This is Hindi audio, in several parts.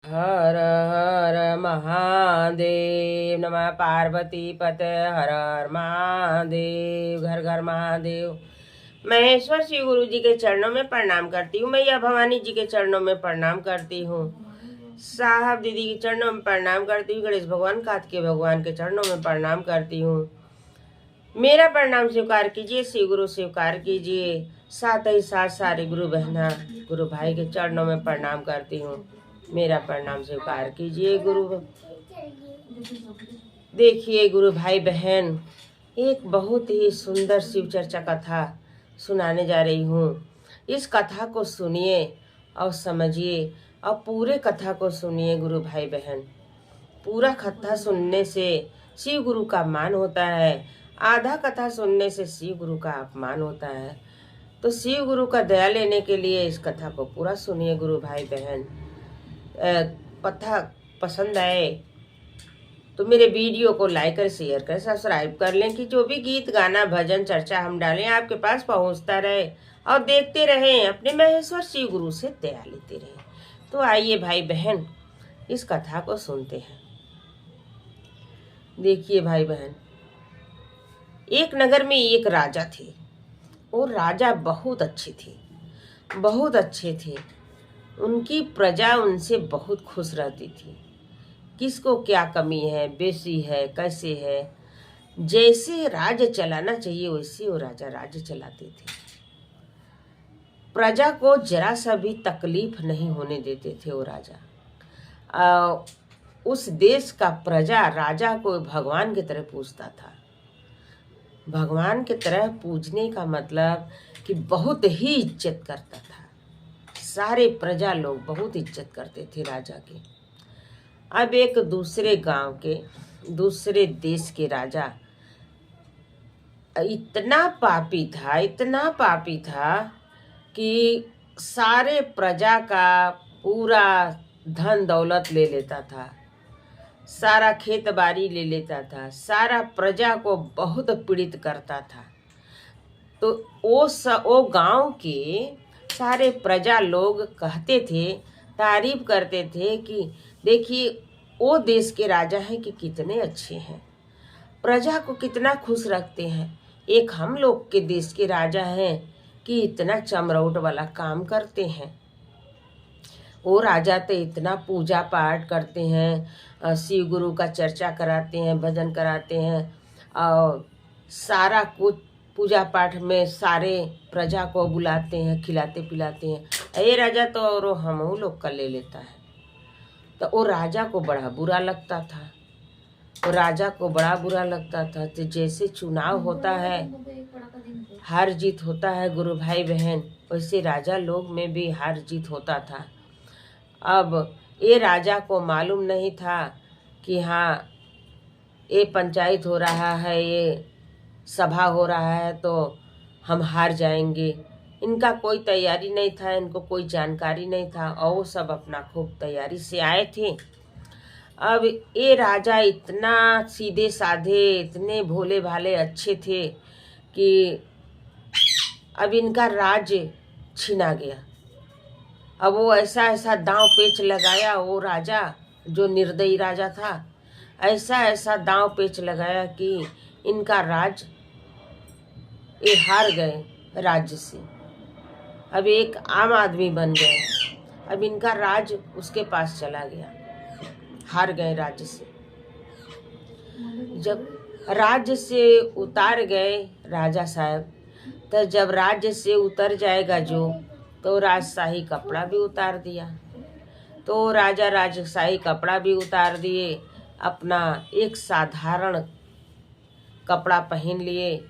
हर हर महादेव। नमः पार्वती पते। हर हर महादेव। घर घर महादेव। महेश्वर श्री गुरु जी के चरणों में प्रणाम करती हूँ। मैया भवानी जी के चरणों में प्रणाम करती हूँ। साहब दीदी के चरणों में प्रणाम करती हूँ। गणेश भगवान कार्तिकेय भगवान के चरणों में प्रणाम करती हूँ। मेरा प्रणाम स्वीकार कीजिए, श्री गुरु स्वीकार कीजिए। साथ ही साथ सारे गुरु बहना गुरु भाई के चरणों में प्रणाम करती हूँ। मेरा प्रणाम स्वीकार कीजिए गुरु। देखिए गुरु भाई बहन, एक बहुत ही सुंदर शिव चर्चा कथा सुनाने जा रही हूँ। इस कथा को सुनिए और समझिए और पूरे कथा को सुनिए गुरु भाई बहन। पूरा कथा सुनने से शिव गुरु का मान होता है, आधा कथा सुनने से शिव गुरु का अपमान होता है। तो शिव गुरु का दया लेने के लिए इस कथा को पूरा सुनिए गुरु भाई बहन। कथा पसंद आए तो मेरे वीडियो को लाइक कर, शेयर कर, सब्सक्राइब कर लें कि जो भी गीत गाना भजन चर्चा हम डालें आपके पास पहुंचता रहे और देखते रहें, अपने महेश्वर शिव गुरु से दया लेते रहें। तो आइए भाई बहन इस कथा को सुनते हैं। देखिए भाई बहन, एक नगर में एक राजा थे और राजा बहुत अच्छे थे, बहुत अच्छे थे। उनकी प्रजा उनसे बहुत खुश रहती थी। किसको क्या कमी है, बेसी है, कैसे है, जैसे राज्य चलाना चाहिए वैसे वो राजा राज्य चलाते थे। प्रजा को जरा सा भी तकलीफ नहीं होने देते थे वो राजा। उस देश का प्रजा राजा को भगवान की तरह पूजता था। भगवान की तरह पूजने का मतलब कि बहुत ही इज्जत करता था। सारे प्रजा लोग बहुत इज्जत करते थे राजा की। अब एक दूसरे गांव के, दूसरे देश के राजा इतना पापी था, इतना पापी था कि सारे प्रजा का पूरा धन दौलत ले लेता था, सारा खेत बाड़ी ले लेता था, सारा प्रजा को बहुत पीड़ित करता था। तो वो गांव के सारे प्रजा लोग कहते थे, तारीफ करते थे कि देखिए वो देश के राजा हैं कि कितने अच्छे हैं, प्रजा को कितना खुश रखते हैं। एक हम लोग के देश के राजा हैं कि इतना चमरौट वाला काम करते हैं। वो राजा तो इतना पूजा पाठ करते हैं, शिव गुरु का चर्चा कराते हैं, भजन कराते हैं और सारा कुछ पूजा पाठ में सारे प्रजा को बुलाते हैं, खिलाते पिलाते हैं। ये राजा तो और हम लोग का ले लेता है। तो वो राजा को बड़ा बुरा लगता था, वो राजा को बड़ा बुरा लगता था। तो जैसे चुनाव होता है, हार जीत होता है गुरु भाई बहन, वैसे राजा लोग में भी हार जीत होता था। अब ये राजा को मालूम नहीं था कि हाँ ये पंचायत हो रहा है, ये सभा हो रहा है तो हम हार जाएंगे। इनका कोई तैयारी नहीं था, इनको कोई जानकारी नहीं था और वो सब अपना खूब तैयारी से आए थे। अब ये राजा इतना सीधे साधे, इतने भोले भाले अच्छे थे कि अब इनका राज्य छीना गया। अब वो ऐसा ऐसा दांव पेच लगाया, वो राजा जो निर्दयी राजा था, ऐसा ऐसा दांव पेच लगाया कि इनका राज ये हार गए राज्य से। अब एक आम आदमी बन गए। अब इनका राज उसके पास चला गया, हार गए राज्य से। जब राज्य से उतार गए राजा साहब, तो जब राज्य से उतर जाएगा जो, तो राजशाही कपड़ा भी उतार दिया। तो राजा राजशाही कपड़ा भी उतार दिए, अपना एक साधारण कपड़ा पहन लिए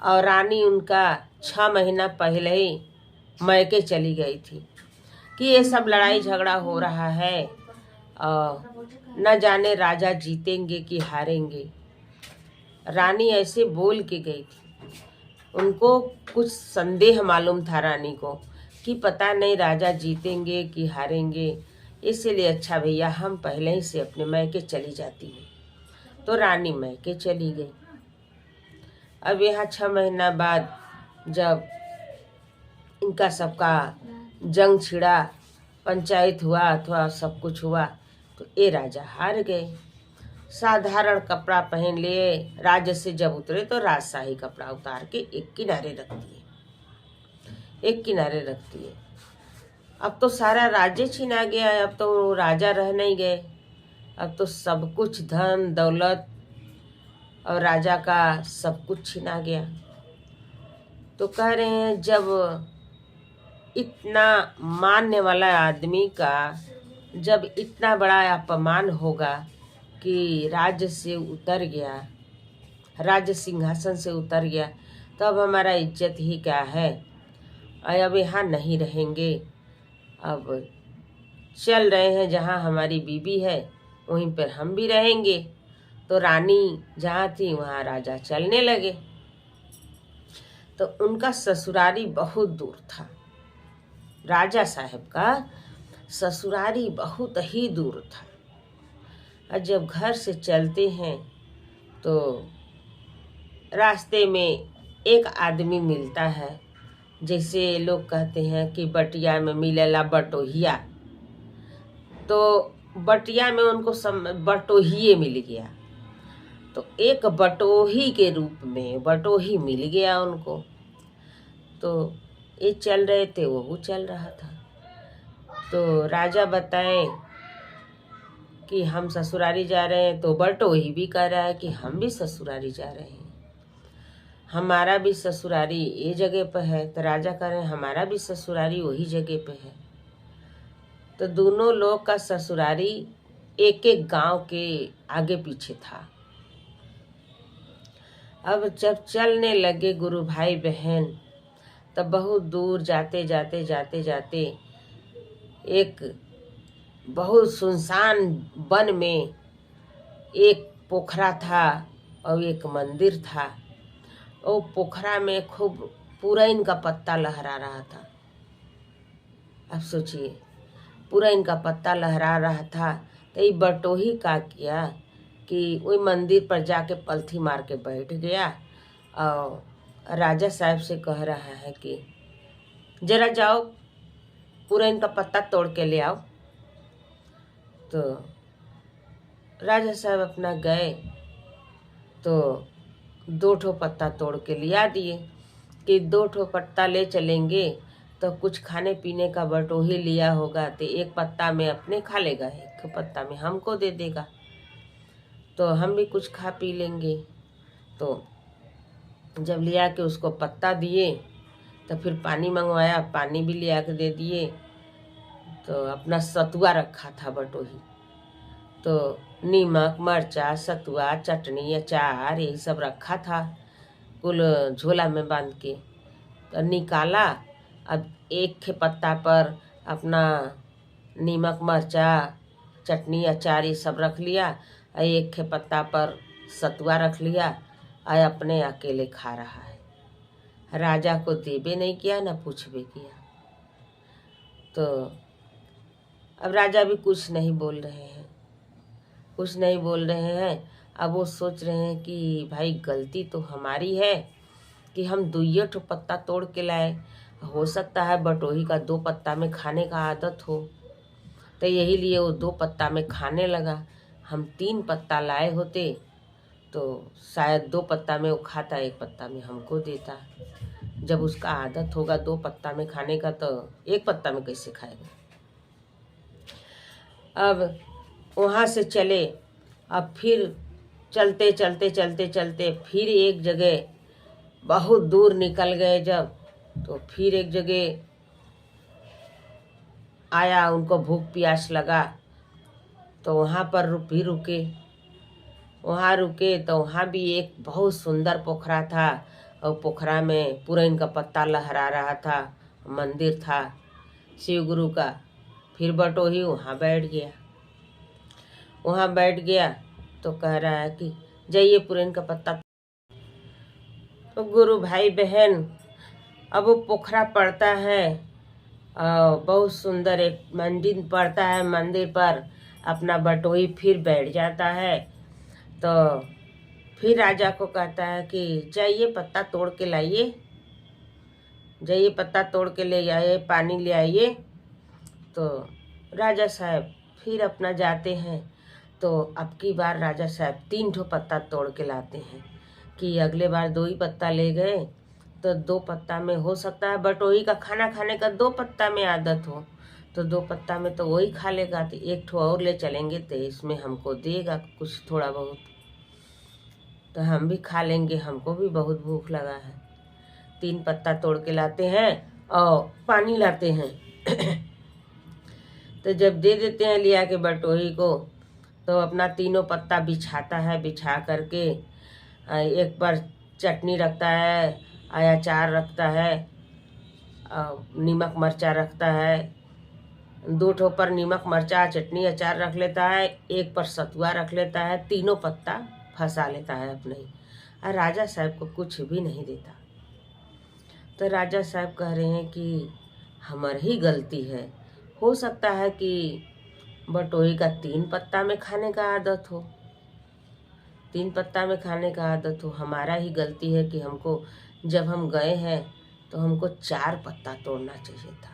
और रानी उनका 6 महीना पहले ही मैके चली गई थी कि ये सब लड़ाई झगड़ा हो रहा है और न जाने राजा जीतेंगे कि हारेंगे। रानी ऐसे बोल के गई थी। उनको कुछ संदेह मालूम था रानी को कि पता नहीं राजा जीतेंगे कि हारेंगे, इसलिए अच्छा भैया हम पहले ही से अपने मैके चली जाती हूँ। तो रानी मैके चली गई। अब यहाँ 6 महीना बाद जब इनका सबका जंग छिड़ा पंचायत हुआ अथवा सब कुछ हुआ तो ये राजा हार गए। साधारण कपड़ा पहन लिए, राज्य से जब उतरे तो राजशाही कपड़ा उतार के एक किनारे रख दिए, एक किनारे रख दिए। अब तो सारा राज्य छिना गया, अब तो वो राजा रह नहीं गए, अब तो सब कुछ धन दौलत और राजा का सब कुछ छिना गया। तो कह रहे हैं जब इतना मानने वाला आदमी का जब इतना बड़ा अपमान होगा कि राज्य से उतर गया, राज्य सिंहासन से उतर गया, तो अब हमारा इज्जत ही क्या है। अब यहाँ नहीं रहेंगे, अब चल रहे हैं जहाँ हमारी बीबी है वहीं पर हम भी रहेंगे। तो रानी जहाँ थी वहाँ राजा चलने लगे। तो उनका ससुरारी बहुत दूर था, राजा साहब का ससुरारी बहुत ही दूर था। और जब घर से चलते हैं तो रास्ते में एक आदमी मिलता है, जैसे लोग कहते हैं कि बटिया में मिलेला बटोहिया, तो बटिया में उनको बटोहिए मिल गया। तो एक बटोही के रूप में बटोही मिल गया उनको। तो ये चल रहे थे, वो चल रहा था। तो राजा बताए कि हम ससुरारी जा रहे हैं, तो बटोही भी कह रहा है कि हम भी ससुरारी जा रहे हैं, हमारा भी ससुरारी ये जगह पर है। तो राजा कह रहे हैं हमारा भी ससुरारी वही जगह पे है। तो दोनों लोग का ससुरारी एक एक गांव के आगे पीछे था। अब जब चलने लगे गुरु भाई बहन, तब बहुत दूर जाते जाते जाते जाते एक बहुत सुनसान वन में एक पोखरा था और एक मंदिर था। वो पोखरा में खूब पुरैन का पत्ता लहरा रहा था। अब सोचिए, पुरैन का पत्ता लहरा रहा था। तो ये बटोही का किया कि वही मंदिर पर जाके पलथी मार के बैठ गया और राजा साहब से कह रहा है कि जरा जाओ पुरैन का पत्ता तोड़ के ले आओ। तो राजा साहब अपना गए तो 2 ठो पत्ता तोड़ के लिया दिए कि 2 ठो पत्ता ले चलेंगे तो कुछ खाने पीने का बटोही लिया होगा, तो एक पत्ता में अपने खा लेगा, एक पत्ता में हमको दे देगा, तो हम भी कुछ खा पी लेंगे। तो जब लिया के उसको पत्ता दिए तो फिर पानी मंगवाया, पानी भी लिया के दे दिए। तो अपना सतुआ रखा था बटोही, तो नीमक मरचा सतुआ चटनी अचार यही सब रखा था कुल झोला में बांध के। तो निकाला, अब एक के पत्ता पर अपना नीमक मरचा चटनी अचार ये सब रख लिया और एक के पत्ता पर सतुआ रख लिया और अपने अकेले खा रहा है। राजा को देबे नहीं किया ना पूछबे किया। तो अब राजा भी कुछ नहीं बोल रहे हैं, कुछ नहीं बोल रहे हैं। अब वो सोच रहे हैं कि भाई गलती तो हमारी है कि हम 2 ठो पत्ता तोड़ के लाए, हो सकता है बटोही का 2 पत्ता में खाने का आदत हो, तो यही लिए वो 2 पत्ता में खाने लगा। हम 3 पत्ता लाए होते तो शायद 2 पत्ता में वो खाता, 1 पत्ता में हमको देता। जब उसका आदत होगा 2 पत्ता में खाने का तो 1 पत्ता में कैसे खाएगा। अब वहाँ से चले, अब फिर चलते चलते चलते चलते फिर एक जगह बहुत दूर निकल गए जब, तो फिर एक जगह आया, उनको भूख प्यास लगा तो वहाँ पर भी रुके। वहाँ रुके तो वहाँ भी एक बहुत सुंदर पोखरा था और पोखरा में पुरैन का पत्ता लहरा रहा था, मंदिर था शिव गुरु का। फिर बटोही वहाँ बैठ गया, वहाँ बैठ गया तो कह रहा है कि जाइए पुरैन का पत्ता। तो गुरु भाई बहन, अब वो पोखरा पड़ता है और बहुत सुंदर एक मंदिर पड़ता है, मंदिर पर अपना बटोही फिर बैठ जाता है। तो फिर राजा को कहता है कि जाइए पत्ता तोड़ के लाइए, जाइए पत्ता तोड़ के ले आइए, पानी ले आइए। तो राजा साहब फिर अपना जाते हैं। तो अब की बार राजा साहब 3 ठो पत्ता तोड़ के लाते हैं कि अगले बार 2 ही पत्ता ले गए तो 2 पत्ता में हो सकता है बटोही का खाना खाने का 2 पत्ता में आदत हो, तो 2 पत्ता में तो वही खा लेगा, तो 1 ठो और ले चलेंगे तो इसमें हमको देगा कुछ थोड़ा बहुत, तो हम भी खा लेंगे, हमको भी बहुत भूख लगा है। 3 पत्ता तोड़ के लाते हैं और पानी लाते हैं तो जब दे देते हैं लिया के बटोही को, तो अपना तीनों पत्ता बिछाता है, बिछा करके एक पर चटनी रखता है, अचार रखता है, नमक मिर्चा रखता है, 2 ठो पर नमक मिर्चा चटनी अचार रख लेता है, एक पर सतुआ रख लेता है, तीनों पत्ता फंसा लेता है अपने ही, और राजा साहब को कुछ भी नहीं देता। तो राजा साहब कह रहे हैं कि हमारी ही गलती है, हो सकता है कि बटोही का 3 पत्ता में खाने का आदत हो, 3 पत्ता में खाने का आदत हो, हमारा ही गलती है कि हमको जब हम गए हैं तो हमको 4 पत्ता तोड़ना चाहिए था,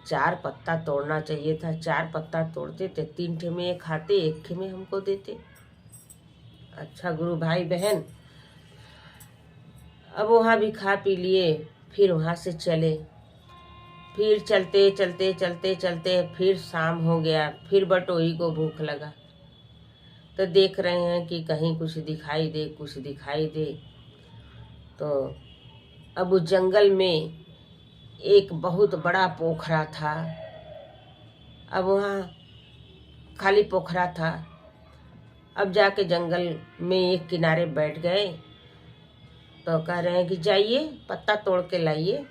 4 पत्ता तोड़ना चाहिए था, 4 पत्ता तोड़ते थे, 3 ठे में खाते, 1 ठे में हमको देते। अच्छा गुरु भाई बहन, अब वहाँ भी खा पी लिए, फिर वहाँ से चले, फिर चलते चलते चलते चलते फिर शाम हो गया, फिर बटोही को भूख लगा, तो देख रहे हैं कि कहीं कुछ दिखाई दे, कुछ दिखाई दे। तो अब उस जंगल में एक बहुत बड़ा पोखरा था, अब वहाँ खाली पोखरा था। अब जाके जंगल में एक किनारे बैठ गए, तो कह रहे हैं कि जाइए पत्ता तोड़ के लाइए,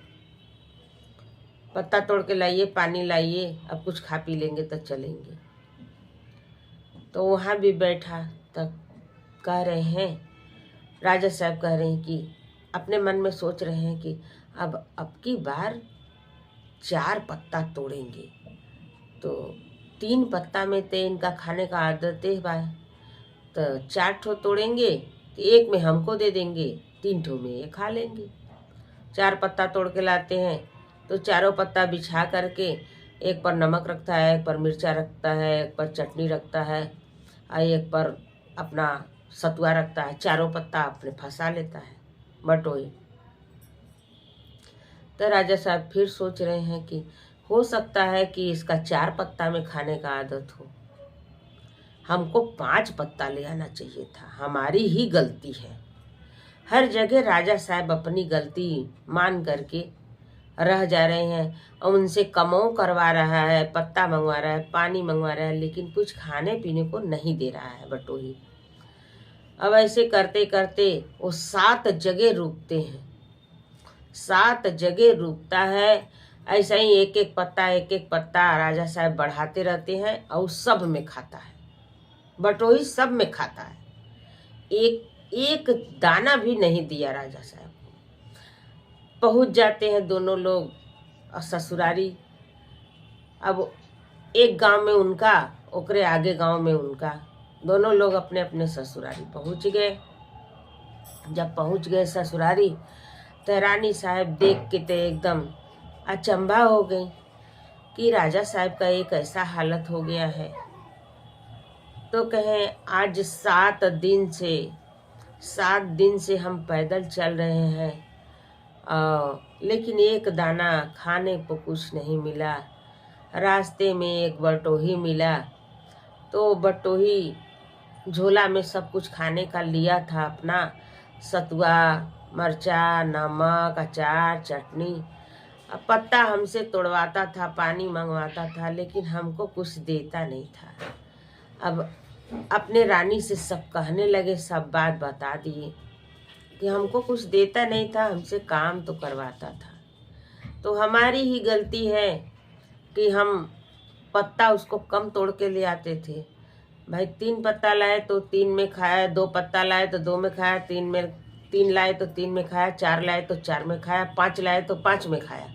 पत्ता तोड़ के लाइए, पानी लाइए, अब कुछ खा पी लेंगे तो चलेंगे। तो वहाँ भी बैठा, तब कह रहे हैं, राजा साहब कह रहे हैं कि अपने मन में सोच रहे हैं कि अब की बार 4 पत्ता तोड़ेंगे, तो 3 पत्ता में तो इनका खाने का आदत है भाई, तो 4 ठो तोड़ेंगे तो 1 में हमको दे देंगे, 3 ठो में ये खा लेंगे। 4 पत्ता तोड़ के लाते हैं, तो चारों पत्ता बिछा करके एक पर नमक रखता है, एक पर मिर्चा रखता है, एक पर चटनी रखता है, और एक पर अपना सतुआ रखता है, चारों पत्ता अपने फंसा लेता है बटोही। तो राजा साहब फिर सोच रहे हैं कि हो सकता है कि इसका 4 पत्ता में खाने का आदत हो, हमको 5 पत्ता ले आना चाहिए था, हमारी ही गलती है। हर जगह राजा साहब अपनी गलती मान करके रह जा रहे हैं, और उनसे कमाऊ करवा रहा है, पत्ता मंगवा रहा है, पानी मंगवा रहा है, लेकिन कुछ खाने पीने को नहीं दे रहा है बटोही। अब ऐसे करते करते वो 7 जगह रुकते हैं, 7 जगह रुकता है, ऐसा ही एक एक पत्ता राजा साहब बढ़ाते रहते हैं, और सब में खाता है, बटोही सब में खाता है, एक दाना भी नहीं दिया राजा साहब। पहुंच जाते हैं दोनों लोग ससुरारी, अब एक गांव में उनका, ओकरे आगे गांव में उनका, दोनों लोग अपने अपने ससुरारी पहुंच गए। जब पहुंच गए ससुरारी, तो रानी साहब देख के तो एकदम अचंभा हो गई कि राजा साहब का एक ऐसा हालत हो गया है। तो कहें आज 7 दिन से हम पैदल चल रहे हैं, लेकिन एक दाना खाने को कुछ नहीं मिला। रास्ते में एक बटोही मिला, तो बटोही झोला में सब कुछ खाने का लिया था, अपना सतुआ, मरचा, नमक, अचार, चटनी। अब पत्ता हमसे तोड़वाता था, पानी मंगवाता था, लेकिन हमको कुछ देता नहीं था। अब अपने रानी से सब कहने लगे, सब बात बता दिए कि हमको कुछ देता नहीं था, हमसे काम तो करवाता था, तो हमारी ही गलती है कि हम पत्ता उसको कम तोड़ के ले आते थे। भाई 3 पत्ता लाए तो 3 में खाया, 2 पत्ता लाए तो 2 में खाया, 3 लाए तो 3 में खाया, 4 लाए तो 4 में खाया, 5 लाए तो 5 में खाया,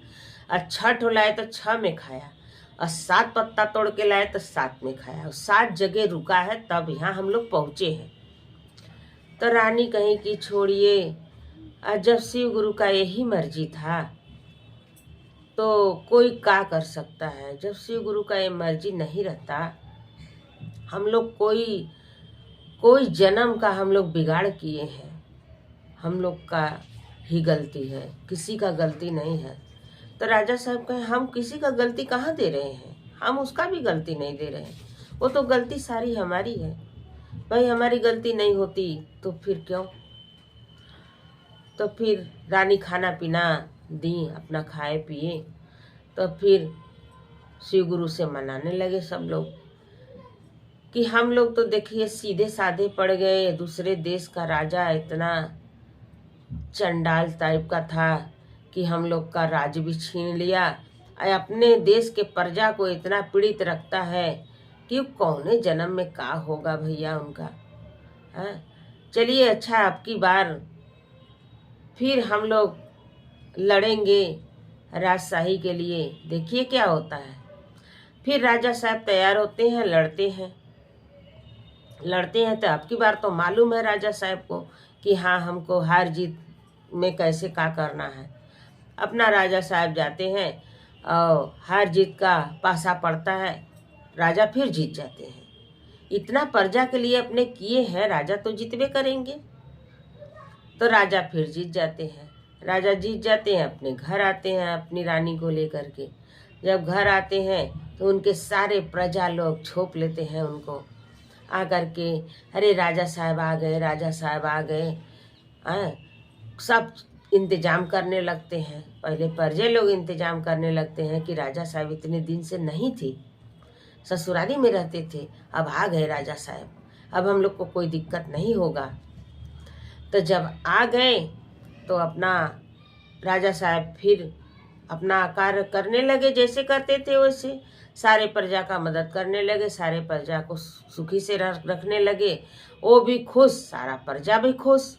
और 6 ठो लाए तो 6 में खाया, और 7 पत्ता तोड़ के लाए तो 7 में खाया, और 7 जगह रुका है, तब यहाँ हम लोग पहुँचे हैं। तो रानी कहीं कि छोड़िए, जब शिव गुरु का यही मर्जी था तो कोई क्या कर सकता है। जब शिव गुरु का ये मर्जी नहीं रहता, हम लोग कोई कोई जन्म का हम लोग बिगाड़ किए हैं, हम लोग का ही गलती है, किसी का गलती नहीं है। तो राजा साहब कहे हम किसी का गलती कहाँ दे रहे हैं, हम उसका भी गलती नहीं दे रहे हैं, वो तो गलती सारी हमारी है। भाई हमारी गलती नहीं होती तो फिर क्यों, तो फिर रानी खाना पीना दी, अपना खाए पिए। तो फिर शिव गुरु से मनाने लगे सब लोग कि हम लोग तो देखिए सीधे साधे पड़ गए, दूसरे देश का राजा इतना चंडाल टाइप का था कि हम लोग का राज भी छीन लिया, अपने देश के प्रजा को इतना पीड़ित रखता है कि कौने जन्म में का होगा भैया उनका। हाँ चलिए अच्छा, आपकी बार फिर हम लोग लड़ेंगे राजशाही के लिए, देखिए क्या होता है। फिर राजा साहब तैयार होते हैं, लड़ते हैं। तो आपकी बार तो मालूम है राजा साहब को कि हाँ हमको हार जीत में कैसे क्या करना है। अपना राजा साहब जाते हैं और हार जीत का पासा पड़ता है, राजा फिर जीत जाते हैं। इतना प्रजा के लिए अपने किए हैं, राजा तो जीतवे करेंगे। तो राजा फिर जीत जाते हैं, राजा जीत जाते हैं, अपने घर आते हैं अपनी रानी को लेकर के। जब घर आते हैं तो उनके सारे प्रजा लोग छोप लेते हैं उनको आकर के, अरे राजा साहब आ गए, राजा साहब आ गए। सब इंतजाम करने लगते हैं। पहले प्रजे लोग इंतजाम करने लगते हैं कि राजा साहब इतने दिन से नहीं थी, ससुराली में रहते थे, अब आ गए राजा साहब, अब हम लोग को कोई दिक्कत नहीं होगा। तो जब आ गए तो अपना राजा साहब फिर अपना कार्य करने लगे, जैसे करते थे वैसे सारे प्रजा का मदद करने लगे, सारे प्रजा को सुखी से रखने लगे। वो भी खुश, सारा प्रजा भी खुश।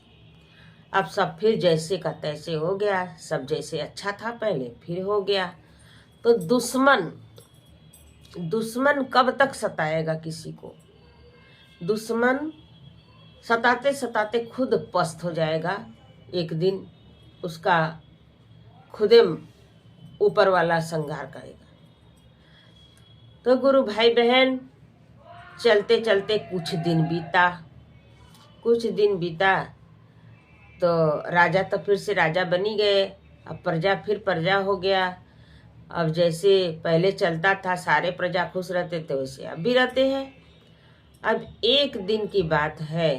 अब सब फिर जैसे का तैसे हो गया, सब जैसे अच्छा था पहले फिर हो गया। तो दुश्मन कब तक सताएगा किसी को, दुश्मन सताते सताते खुद पस्त हो जाएगा, एक दिन उसका खुदे ऊपर वाला संहार करेगा। तो गुरु भाई बहन चलते चलते कुछ दिन बीता तो राजा तो फिर से राजा बनी गए, अब प्रजा फिर प्रजा हो गया। अब जैसे पहले चलता था सारे प्रजा खुश रहते थे, वैसे अब भी रहते हैं। अब एक दिन की बात है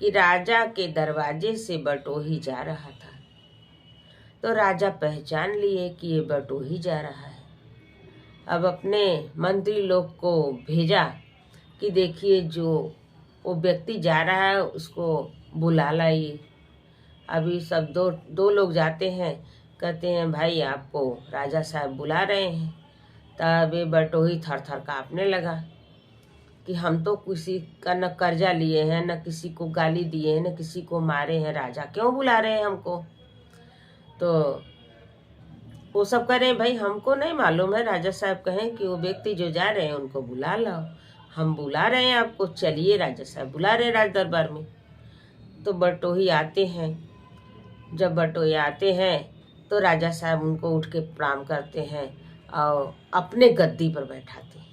कि राजा के दरवाजे से बटोही जा रहा था। तो राजा पहचान लिए कि ये बटोही जा रहा है। अब अपने मंत्री लोग को भेजा कि देखिए जो वो व्यक्ति जा रहा है उसको बुला लाइए। अभी सब दो लोग जाते हैं, कहते हैं भाई आपको राजा साहब बुला रहे हैं। तब ये बटोही थर थर काँपने लगा कि हम तो किसी का न कर्जा लिए हैं, न किसी को गाली दिए हैं, न किसी को मारे हैं, राजा क्यों बुला रहे हैं हमको। तो वो सब कह रहे हैं भाई हमको नहीं मालूम है, राजा साहब कहें कि वो व्यक्ति जो जा रहे हैं उनको बुला लाओ, हम बुला रहे हैं आपको, चलिए राजा साहब बुला रहे हैं राज दरबार में। तो बटोही आते हैं, जब बटोही आते हैं तो राजा साहब उनको उठ के प्रणाम करते हैं और अपने गद्दी पर बैठाते हैं।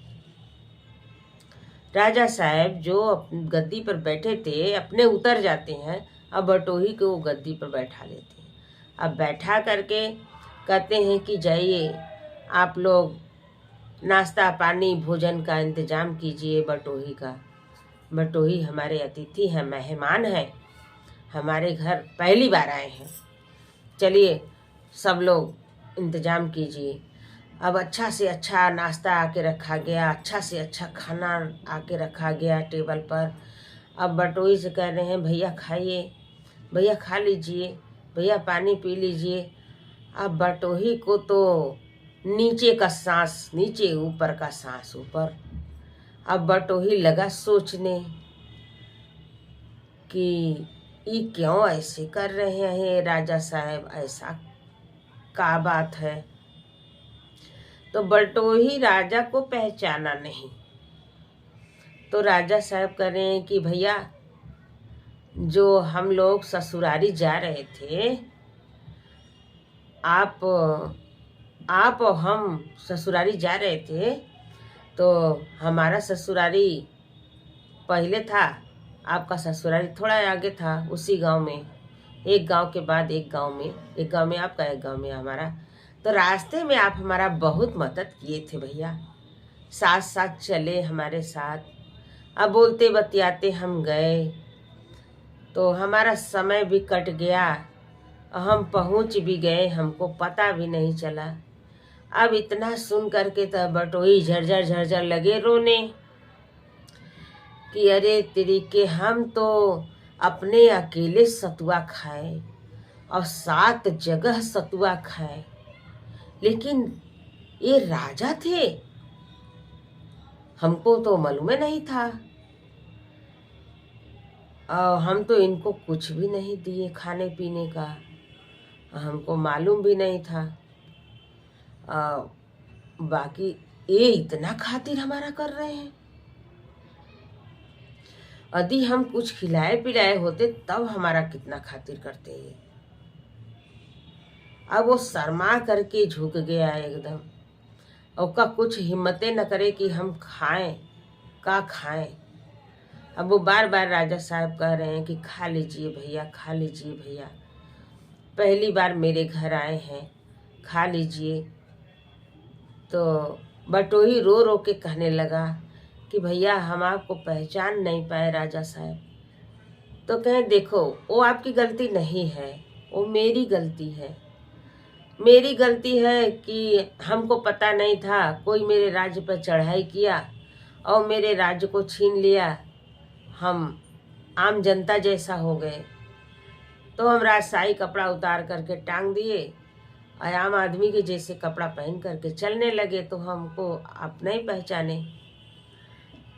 राजा साहब जो गद्दी पर बैठे थे अपने उतर जाते हैं, अब बटोही को वो गद्दी पर बैठा लेते हैं। अब बैठा करके कहते हैं कि जाइए आप लोग नाश्ता पानी भोजन का इंतजाम कीजिए बटोही का। बटोही हमारे अतिथि हैं, मेहमान हैं, हमारे घर पहली बार आए हैं, चलिए सब लोग इंतजाम कीजिए। अब अच्छा से अच्छा नाश्ता आके रखा गया, अच्छा से अच्छा खाना आके रखा गया टेबल पर। अब बटोही से कह रहे हैं भैया खाइए, भैया खा लीजिए, भैया पानी पी लीजिए। अब बटोही को तो नीचे का सांस नीचे, ऊपर का सांस ऊपर। अब बटोही लगा सोचने कि ये क्यों ऐसे कर रहे हैं राजा साहब, ऐसा क्या बात है। तो बटोही राजा को पहचाना नहीं। तो राजा साहब कह रहे हैं कि भैया जो हम लोग ससुरारी जा रहे थे, आप आप और हम ससुरारी जा रहे थे, तो हमारा ससुरारी पहले था, आपका ससुरारी थोड़ा आगे था, उसी गांव में, एक गांव के बाद एक गांव में, एक गांव में आपका एक गांव में हमारा। तो रास्ते में आप हमारा बहुत मदद किए थे भैया, साथ साथ चले हमारे साथ। अब बोलते बतियाते हम गए, तो हमारा समय भी कट गया, हम पहुंच भी गए, हमको पता भी नहीं चला। अब इतना सुन करके तो बटोही झरझर झरझर लगे रोने कि अरे तेरी के, हम तो अपने अकेले सतुआ खाए और 7 जगह सतुआ खाए, लेकिन ये राजा थे, हमको तो मालूम नहीं था। और हम तो इनको कुछ भी नहीं दिए खाने पीने का, हमको मालूम भी नहीं था। बाकी ये इतना खातिर हमारा कर रहे हैं। यदि हम कुछ खिलाए पिलाए होते तब हमारा कितना खातिर करते हैं। अब वो शर्मा करके झुक गया एकदम, और का कुछ हिम्मतें न करे कि हम खाएं, का खाएं। अब वो बार बार राजा साहब कह रहे हैं कि खा लीजिए भैया, खा लीजिए भैया, पहली बार मेरे घर आए हैं, खा लीजिए। तो बटोही रो रो के कहने लगा कि भैया हम आपको पहचान नहीं पाए राजा साहब। तो कहें देखो, वो आपकी गलती नहीं है, वो मेरी गलती है। मेरी गलती है कि हमको पता नहीं था, कोई मेरे राज्य पर चढ़ाई किया और मेरे राज्य को छीन लिया, हम आम जनता जैसा हो गए। तो हम राजशाही कपड़ा उतार करके टांग दिए और आम आदमी के जैसे कपड़ा पहन करके चलने लगे, तो हमको आप नहीं पहचाने।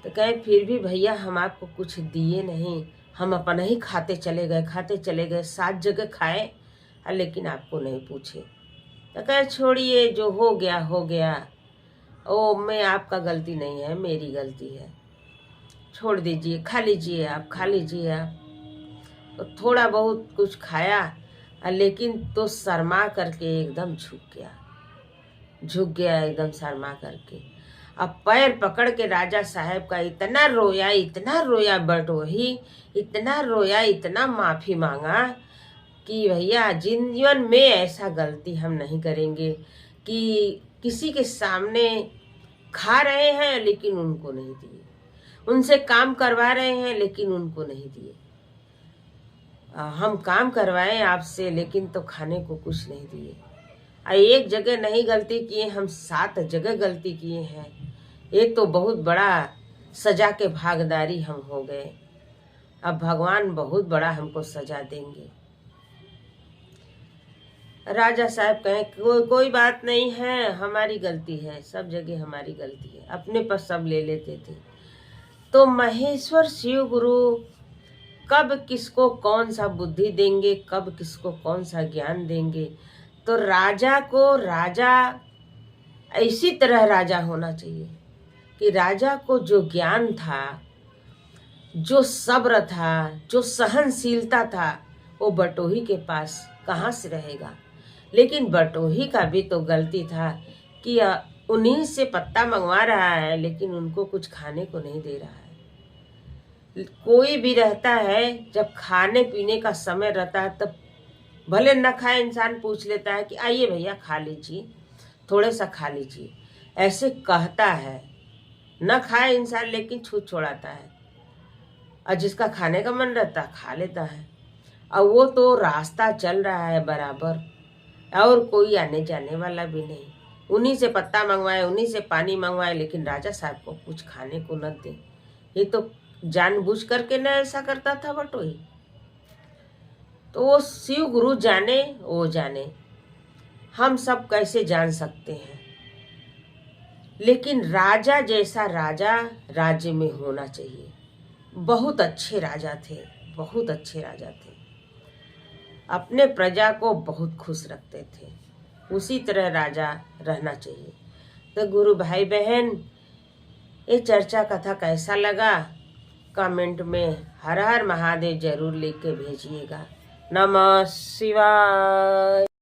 तो कहे फिर भी भैया हम आपको कुछ दिए नहीं, हम अपना ही खाते चले गए, खाते चले गए, 7 जगह खाए, लेकिन आपको नहीं पूछे। तो कहे छोड़िए, जो हो गया हो गया, ओ मैं आपका गलती नहीं है, मेरी गलती है, छोड़ दीजिए, खा लीजिए आप, खा लीजिए आप। तो थोड़ा बहुत कुछ खाया, लेकिन तो शर्मा करके एकदम झुक गया एकदम शर्मा करके। अब पैर पकड़ के राजा साहब का इतना रोया बटोही, इतना रोया, इतना माफ़ी मांगा कि भैया जीवन में ऐसा गलती हम नहीं करेंगे कि किसी के सामने खा रहे हैं लेकिन उनको नहीं दिए, उनसे काम करवा रहे हैं लेकिन उनको नहीं दिए। हम काम करवाएं आपसे लेकिन तो खाने को कुछ नहीं दिए। एक जगह नहीं गलती किए, हम 7 जगह गलती किए हैं। एक तो बहुत बड़ा सजा के भागदारी हम हो गए, अब भगवान बहुत बड़ा हमको सजा देंगे। राजा साहब कहें कोई बात नहीं है, हमारी गलती है, सब जगह हमारी गलती है, अपने पर सब ले लेते थे। तो महेश्वर शिव गुरु कब किसको कौन सा बुद्धि देंगे, कब किसको कौन सा ज्ञान देंगे। तो राजा को राजा इसी तरह राजा होना चाहिए कि राजा को जो ज्ञान था, जो सब्र था, जो सहनशीलता था, वो बटोही के पास कहाँ से रहेगा। लेकिन बटोही का भी तो गलती था कि उन्हीं से पत्ता मंगवा रहा है लेकिन उनको कुछ खाने को नहीं दे रहा है। कोई भी रहता है, जब खाने पीने का समय रहता है तब भले न खाए इंसान पूछ लेता है कि आइए भैया खा लीजिए, थोड़े सा खा लीजिए, ऐसे कहता है। न खाए इंसान लेकिन छूट छोड़ाता है, और जिसका खाने का मन रहता है खा लेता है। और वो तो रास्ता चल रहा है बराबर, और कोई आने जाने वाला भी नहीं, उन्हीं से पत्ता मंगवाए, उन्हीं से पानी मंगवाए, लेकिन राजा साहब को कुछ खाने को न दे। ये तो जानबूझ करके न ऐसा करता था बटोही। तो वो शिव गुरु जाने, वो जाने, हम सब कैसे जान सकते हैं। लेकिन राजा जैसा राजा राज्य में होना चाहिए। बहुत अच्छे राजा थे, बहुत अच्छे राजा थे, अपने प्रजा को बहुत खुश रखते थे, उसी तरह राजा रहना चाहिए। तो गुरु भाई बहन, ये चर्चा कथा कैसा लगा कमेंट में हर हर महादेव जरूर लिख के भेजिएगा। नमः शिवाय।